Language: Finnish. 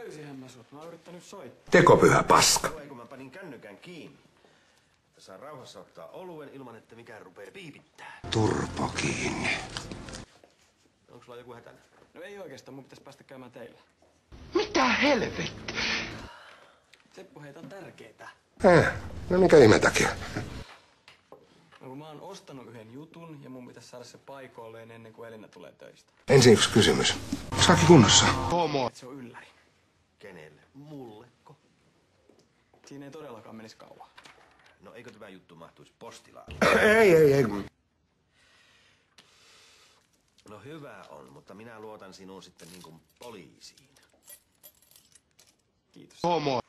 löysihän mä sut. Mä oon yrittänyt soittaa. Tekopyhä paska. Kun mä panin kännykän kiinni. Saa rauhassa ottaa oluen ilman, että mikään rupee piipittää. Turpo kiinni. Onko sulla joku hätänä? No ei oikeastaan, mun pitäis päästä käymään teillä. Mitä helvettiä? Seppo, heitä on tärkeetä. No mikä ihme takia? No kun mä oon ostanut yhden jutun ja mun pitäis saada se paikoilleen ennen kuin Elina tulee töistä. Ensin yksi kysymys. Saaki kunnossa? Et se on ylläri. Kenelle? Mulleko? Siinä ei todellakaan menisi kauan. No eikö tämä juttu mahtuisi postilaan? Ei. No hyvä on, mutta minä luotan sinuun sitten niin kuin poliisiin. Kiitos. Homo.